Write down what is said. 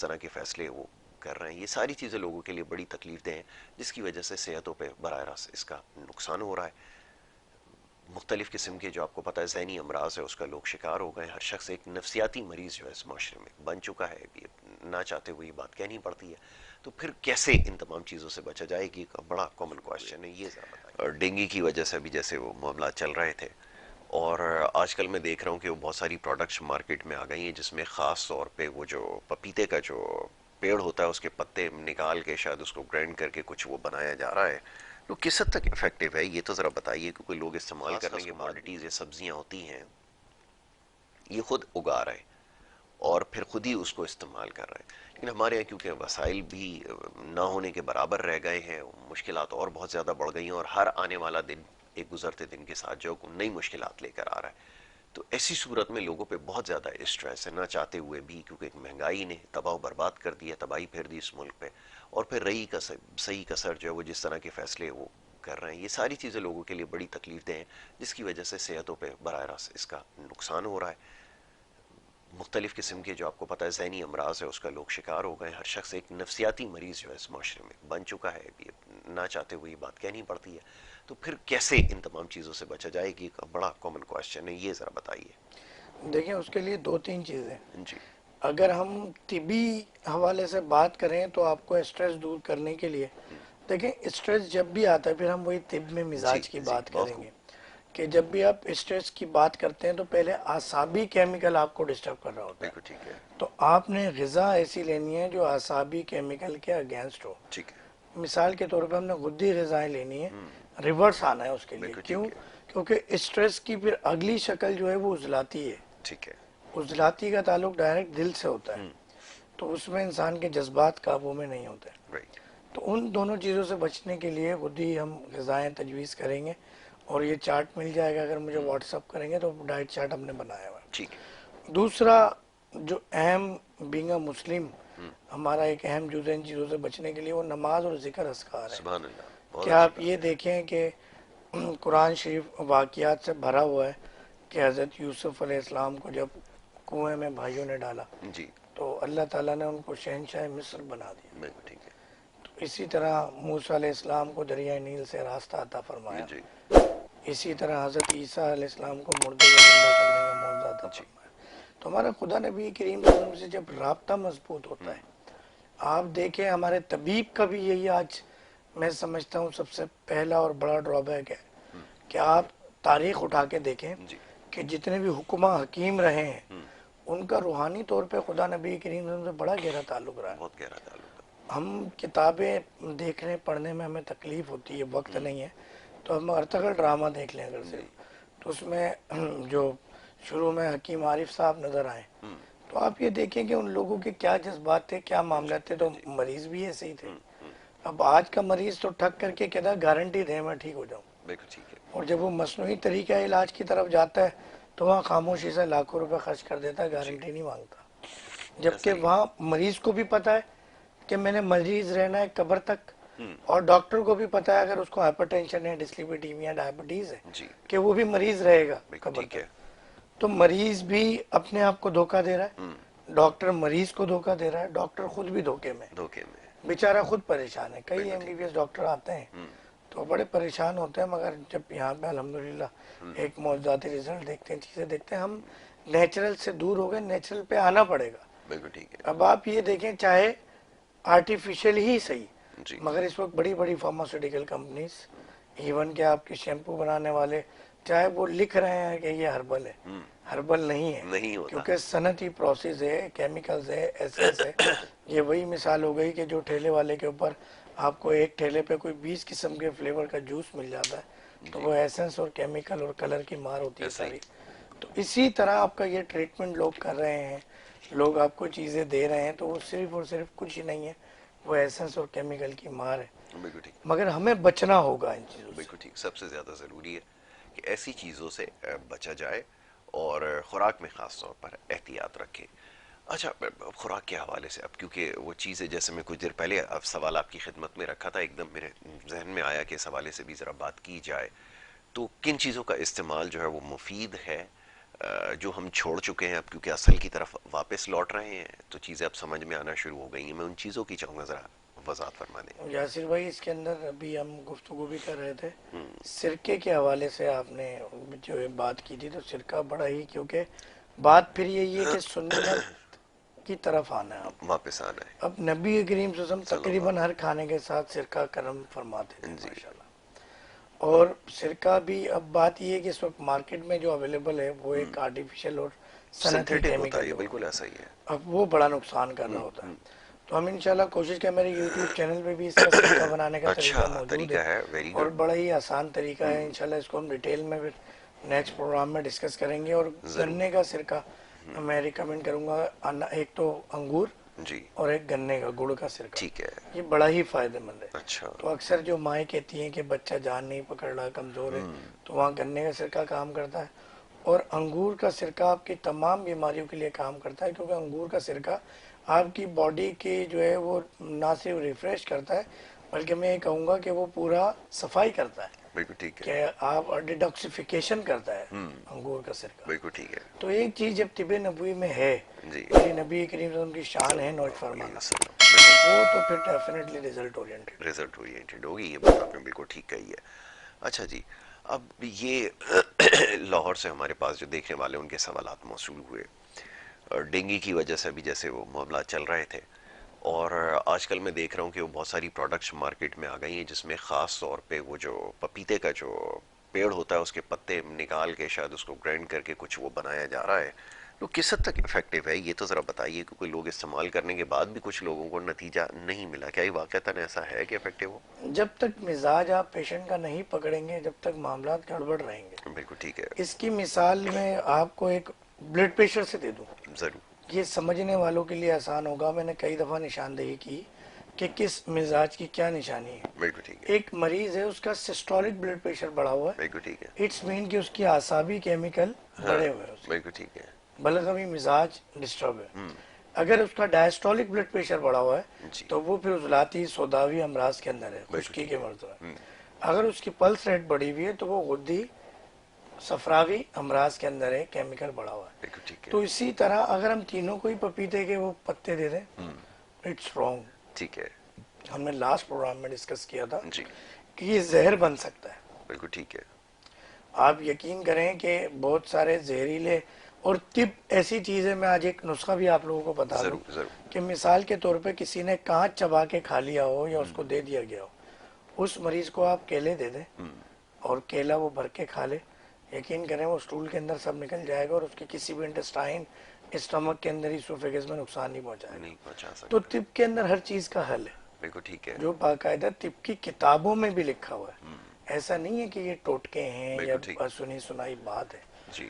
طرح کے فیصلے وہ کر رہے ہیں، یہ ساری چیزیں لوگوں کے لیے بڑی تکلیف دہ ہیں، جس کی وجہ سے صحتوں پہ براہ راست اس کا نقصان ہو رہا ہے۔ مختلف قسم کے جو آپ کو پتہ ہے ذہنی امراض ہے اس کا لوگ شکار ہو گئے ہیں، ہر شخص ایک نفسیاتی مریض جو ہے اس معاشرے میں بن چکا ہے، یہ نہ چاہتے ہوئے یہ بات کہنی پڑتی ہے۔ تو پھر کیسے ان تمام چیزوں سے بچا جائے گی، ایک بڑا کامن کوشچن ہے، یہ ذرا بتائیے۔ اور ڈینگی کی وجہ سے بھی جیسے وہ معاملات چل رہے تھے، اور آج کل میں دیکھ رہا ہوں کہ وہ بہت ساری پروڈکٹس مارکیٹ میں آ گئی ہیں جس میں خاص طور پہ وہ جو پپیتے کا جو پیڑ ہوتا ہے اس کے پتے نکال کے شاید اس کو گرائنڈ کر کے کچھ وہ بنایا جا رہا ہے، تو کس حد تک افیکٹو ہے یہ تو ذرا بتائیے، کیونکہ لوگ استعمال کرنے کے کوموڈیٹیز یا سبزیاں ہوتی ہیں یہ خود اگا رہے اور پھر خود ہی اس کو استعمال کر رہے ہیں، لیکن ہمارے یہاں کیونکہ وسائل بھی نہ ہونے کے برابر رہ گئے ہیں، مشکلات اور بہت زیادہ بڑھ گئی ہیں، اور ہر آنے والا دن ایک گزرتے دن کے ساتھ جو نئی مشکلات لے کر آ رہا ہے، تو ایسی صورت میں لوگوں پہ بہت زیادہ اسٹریس ہے، نہ چاہتے ہوئے بھی، کیونکہ ایک مہنگائی نے تباہ و برباد کر دی ہے، تباہی پھیر دی اس ملک پہ، اور پھر رہی کسر صحیح کسر جو ہے وہ جس طرح کے فیصلے وہ کر رہے ہیں، یہ ساری چیزیں لوگوں کے لیے بڑی تکلیف دہ ہیں، جس کی وجہ سے صحتوں پہ براہ راست اس کا نقصان ہو رہا ہے۔ مختلف قسم کے جو آپ کو پتہ ہے ذہنی امراض ہے اس کا لوگ شکار ہو گئے ہیں، ہر شخص ایک نفسیاتی مریض جو ہے اس معاشرے میں بن چکا ہے، یہ نہ چاہتے ہوئے یہ بات کہنی پڑتی ہے۔ تو پھر کیسے ان تمام چیزوں سے بچا جائے گی، ایک بڑا کامن کوشچن ہے، یہ ذرا بتائیے۔ دیکھیں اس کے لیے دو تین چیزیں، جی اگر ہم طبی حوالے سے بات کریں تو آپ کو اسٹریس دور کرنے کے لیے، دیکھیں اسٹریس جب بھی آتا ہے پھر ہم وہی طب میں جی مزاج کی جی، بات بہت کریں خوب۔ گے کہ جب بھی آپ اسٹریس کی بات کرتے ہیں تو پہلے اعصابی کیمیکل آپ کو ڈسٹرب کر رہا ہوتا بالکل ہے، ٹھیک ہے، تو آپ نے غذا ایسی لینی ہے جو اعصابی کیمیکل کے اگینسٹ ہو۔ ٹھیک ہے، مثال کے طور پہ ہم نے غدی غذائیں لینی ہے، ریورس آنا ہے اس کے لیے، بالکل کیوں؟ ٹھیک ہے، کیونکہ اسٹریس کی پھر اگلی شکل جو ہے وہ عضلاتی ہے، ٹھیک ہے، عضلاتی کا تعلق ڈائریکٹ دل سے ہوتا ہے، تو اس میں انسان کے جذبات قابو میں نہیں ہوتے، رائٹ، تو ان دونوں چیزوں سے بچنے کے لیے خود ہی ہم غذائیں تجویز کریں گے، اور یہ چارٹ مل جائے گا اگر مجھے واٹس اپ کریں گے تو ڈائٹ چارٹ ہم نے بنایا ہوا ٹھیک ہے، ہے۔ دوسرا جو اہم بینگ اے مسلم ہمارا ایک اہم جز ہے ان چیزوں سے بچنے کے لیے، وہ نماز اور ذکر اذکار ہے۔ سبحان اللہ، بہت کیا اچھی آپ یہ بات ہے۔ دیکھیں کہ قرآن شریف واقعات سے بھرا ہوا ہے کہ حضرت یوسف علیہ السلام کو جب کنویں میں بھائیوں نے ڈالا جی تو اللہ تعالیٰ نے ان کو شہنشاہ مصر بنا دیا، بالکل ٹھیک ہے، تو اسی طرح موسیٰ علیہ السلام کو دریائے نیل سے راستہ عطا فرمایا، جی اسی طرح حضرت عیسیٰ علیہ السلام کو مردے کو زندہ کرنے کا معجزہ عطا جی، فرمایا۔ تو ہمارا خدا نبی کریم صلی اللہ علیہ وسلم سے جب رابطہ مضبوط ہوتا ہے، آپ دیکھیں ہمارے طبیب کا بھی یہی آج میں سمجھتا ہوں سب سے پہلا اور بڑا ڈرا بیک ہے کہ آپ تاریخ اٹھا کے دیکھیں جی، کہ جتنے بھی حکمہ حکیم رہے ہیں ان کا روحانی طور پہ خدا نبی کریم صلی اللہ علیہ وسلم سے بڑا گہرا تعلق رہا ہے۔ بہت گہرا تعلق تھا۔ ہم کتابیں دیکھنے پڑھنے میں ہمیں تکلیف ہوتی ہے، وقت نہیں ہے، تو ہم ارطغرل ڈرامہ دیکھ لیں اگر جی صرف، تو اس میں جو شروع میں حکیم عارف صاحب نظر آئے، تو آپ یہ دیکھیں کہ ان لوگوں کے کیا جذبات تھے، کیا جی معاملات تھے، تو جی، مریض بھی ایسے ہی تھے۔ اب آج کا مریض تو ٹھک کر کے کہتا ہے گارنٹی دے میں ٹھیک ہو جاؤں، بالکل ٹھیک ہے، اور جب وہ مصنوعی طریقہ علاج کی طرف جاتا ہے تو وہاں خاموشی سے لاکھوں روپے خرچ کر دیتا ہے، جی گارنٹی نہیں مانگتا، جبکہ نظریہ، وہاں مریض کو بھی پتا ہے کہ میں نے مریض رہنا ہے قبر تک، اور ڈاکٹر کو بھی پتا ہے اگر اس کو ہائپر ٹینشن ہے، ڈسلیپیڈیمیا، ڈائبٹیز ہے، جی کہ وہ بھی مریض رہے گا بالکل قبر ٹھیک ہے، تک۔ تو مریض بھی اپنے آپ کو دھوکہ دے رہا ہے، ڈاکٹر مریض کو دھوکہ دے رہا ہے، ڈاکٹر خود بھی دھوکے میں، دھوکے میں، بیچارہ خود پریشان ہے۔ کئی بالکل ایم بی ٹھیک بی ہے، ایس ڈاکٹر آتے ہیں تو بڑے پریشان ہوتے ہیں، مگر جب یہاں پہ الحمدللہ ایک معجزاتی رزلٹ دیکھتے ہیں، چیزیں دیکھتے ہیں، ہم نیچرل سے دور ہو گئے، نیچرل پہ آنا پڑے گا۔ بالکل ٹھیک ہے، اب آپ یہ دیکھیں چاہے آرٹیفیشل ہی صحیح، جی مگر اس وقت بڑی بڑی فارماسیوٹیکل کمپنیز، ایون کہ آپ کے شیمپو بنانے والے، چاہے وہ لکھ رہے ہیں کہ یہ ہربل ہے، ہربل نہیں ہے، نہیں ہوتا، کیونکہ صنعتی پروسیس ہے، کیمیکلز ہے، ایسنس ہے۔ یہ وہی مثال ہو گئی کہ جو ٹھیلے والے کے اوپر آپ کو ایک ٹھیلے پہ کوئی 20 قسم کے فلیور کا جوس مل جاتا ہے، تو جی وہ ایسنس اور کیمیکل اور کلر کی مار ہوتی ہے ایسا ہی، ساری۔ تو اسی طرح آپ کا یہ ٹریٹمنٹ لوگ کر رہے ہیں، لوگ آپ کو چیزیں دے رہے ہیں، تو وہ صرف اور صرف کچھ ہی نہیں ہے، وہ ایسنس اور کیمیکل کی مار ہے، بالکل ٹھیک، مگر ہمیں بچنا ہوگا ان چیزوں سے۔ بالکل ٹھیک، سب سے زیادہ ضروری ہے کہ ایسی چیزوں سے بچا جائے، اور خوراک میں خاص طور پر احتیاط رکھے۔ اچھا، خوراک کے حوالے سے اب کیونکہ وہ چیزیں جیسے میں کچھ دیر پہلے اب سوال آپ کی خدمت میں رکھا تھا، ایک دم میرے ذہن میں آیا کہ اس حوالے سے بھی ذرا بات کی جائے، تو کن چیزوں کا استعمال جو ہے وہ مفید ہے جو ہم چھوڑ چکے ہیں اب کیونکہ اصل کی طرف واپس لوٹ رہے ہیں تو چیزیں اب سمجھ میں آنا شروع ہو گئی ہیں. میں ان چیزوں کی چاہوں گا ذرا وضاحت فرما دیں. یاسر بھائی اس کے اندر ابھی ہم گفتگو بھی کر رہے تھے سرکے کے حوالے سے، آپ نے جو ہے بات کی تھی، تو سرکہ بڑا ہی، کیونکہ بات پھر یہی ہے کہ سنت کی طرف آنا ہے. واپس آنا ہے. اب نبی کریم صلی اللہ علیہ وسلم صلی تقریباً اللہ. ہر کھانے کے ساتھ سرکہ کرم فرماتے تھے جی. ماشاءاللہ. اور سرکہ بھی اب بات یہ ہے کہ اس وقت مارکیٹ میں جو اویلیبل ہے وہ ایک آرٹیفیشل اور صنعتی سنتھیٹک ہوتا ہے کیمیکل یہ، ہوتا بالکل ہے. ایسا ہی ہے. اب وہ بڑا نقصان کر رہا ہوتا ہے. تو ہم انشاءاللہ کوشش کریں، میرے یوٹیوب چینل پہ بھی اس کا سرکہ بنانے کا طریقہ اچھا موجود طریقہ ہے، ہے، ویری اور گڈ. بڑا ہی آسان طریقہ ہے. انشاءاللہ اس کو ہم ڈیٹیل میں پھر نیکسٹ پروگرام میں ڈسکس کریں گے. اور ضرور. گنے کا سرکہ میں ریکمنڈ کروں گا، ایک تو انگور جی. اور ایک گنے کا گڑ کا سرکہ، ٹھیک ہے. یہ بڑا ہی فائدہ مند ہے. اچھا. تو اکثر جو مائیں کہتی ہیں کہ بچہ جان نہیں پکڑ رہا، کمزور ہے، تو وہاں گنے کا سرکہ کام کرتا ہے. اور انگور کا سرکہ آپ کی تمام بیماریوں کے لیے کام کرتا ہے، کیونکہ انگور کا سرکہ آپ کی باڈی کی جو ہے وہ نہ صرف ریفریش کرتا ہے، بلکہ میں یہ کہوں گا کہ وہ پورا صفائی کرتا ہے، بالکل ٹھیک ہے. کہ آپ ڈیٹاکسیفیکیشن کرتا ہے انگور کا سرکہ. بالکل ٹھیک ہے. تو ایک چیز جب طب نبوی میں ہے، جی. میری نبی کریم صلی اللہ علیہ وسلم کی شان صلی ہے نوٹ اللہ علیہ فرمانا، وسلم. تو وہ تو پھر definitely result oriented. Result oriented ہوگی، یہ بات آپ نے بالکل ٹھیک کہی ہے. اچھا جی، اب یہ لاہور سے ہمارے پاس جو دیکھنے والے ان کے سوالات موصول ہوئے، اور ڈینگی کی وجہ سے بھی جیسے وہ معاملات چل رہے تھے، اور آج کل میں دیکھ رہا ہوں کہ وہ بہت ساری پروڈکٹس مارکیٹ میں آ گئی ہیں جس میں خاص طور پہ وہ جو پپیتے کا جو پیڑ ہوتا ہے اس کے پتے نکال کے شاید اس کو گرائنڈ کر کے کچھ وہ بنایا جا رہا ہے. تو کس حد تک افیکٹو ہے یہ تو ذرا بتائیے، کیونکہ لوگ استعمال کرنے کے بعد بھی کچھ لوگوں کو نتیجہ نہیں ملا. کیا یہ واقعتاً ایسا ہے کہ افیکٹو ہو؟ جب تک مزاج آپ پیشنٹ کا نہیں پکڑیں گے، جب تک معاملات گڑبڑ رہیں گے. بالکل ٹھیک ہے. اس کی مثال میں آپ کو ایک بلڈ پریشر سے دے دوں، ضرور. یہ سمجھنے والوں کے لیے آسان ہوگا. میں نے کئی دفعہ نشاندہی کی کہ کس مزاج کی کیا نشانی ہے. بالکل ٹھیک ہے. ایک مریض ہے، اس کا سسٹولک بلڈ پریشر بڑھا ہوا ہے، بالکل ٹھیک ہے. اٹس مین کہ اس کی اعصابی کیمیکل ہاں بڑھے ہوئے ہیں، اس بالکل ٹھیک ہے. کے بلغمی مزاج ڈسٹرب ہے. اگر اس کا ڈائسٹولک بلڈ پریشر بڑھا ہوا ہے جی. تو وہ پھر عضلاتی سوداوی امراض کے اندر ہے، بالکل خشکی ٹھیک کے ہے. مرض ہے. اگر اس کی پلس ریٹ بڑھی ہوئی ہے تو وہ غدی صفراوی امراض کے اندر ہے، کیمیکل بڑھا ہوا ہے. بالکل ٹھیک ہے. تو اسی طرح اگر ہم تینوں کو ہی پپیتے کے وہ پتے دے دیں، اٹس رانگ. ٹھیک ہے. ہم نے لاسٹ پروگرام میں ڈسکس کیا تھا جی. کہ یہ زہر بن سکتا ہے. بالکل ٹھیک ہے. آپ یقین کریں کہ بہت سارے زہریلے، اور طب ایسی چیز ہے، میں آج ایک نسخہ بھی آپ لوگوں کو بتا دوں ضرور ضرور. کہ مثال کے طور پہ کسی نے کانچ چبا کے کھا لیا ہو یا اس کو دے دیا گیا ہو، اس مریض کو آپ کیلے دے دیں اور کیلا وہ بھر کے کھا لے، یقین کریں وہ اسٹول کے اندر سب نکل جائے گا اور اس کے کسی بھی انٹسٹائن، اسٹمک کے اندر، اسوفیگس میں نقصان نہیں پہنچائے گا. نہیں پہنچا تو سکتا. طب کے اندر ہر چیز کا حل ہے، بالکل ٹھیک ہے. جو باقاعدہ طب کی کتابوں میں بھی لکھا ہوا ہے. ایسا نہیں ہے کہ یہ ٹوٹکے ہیں یا بالکل ٹھیک. سنی سنائی بات ہے. جی.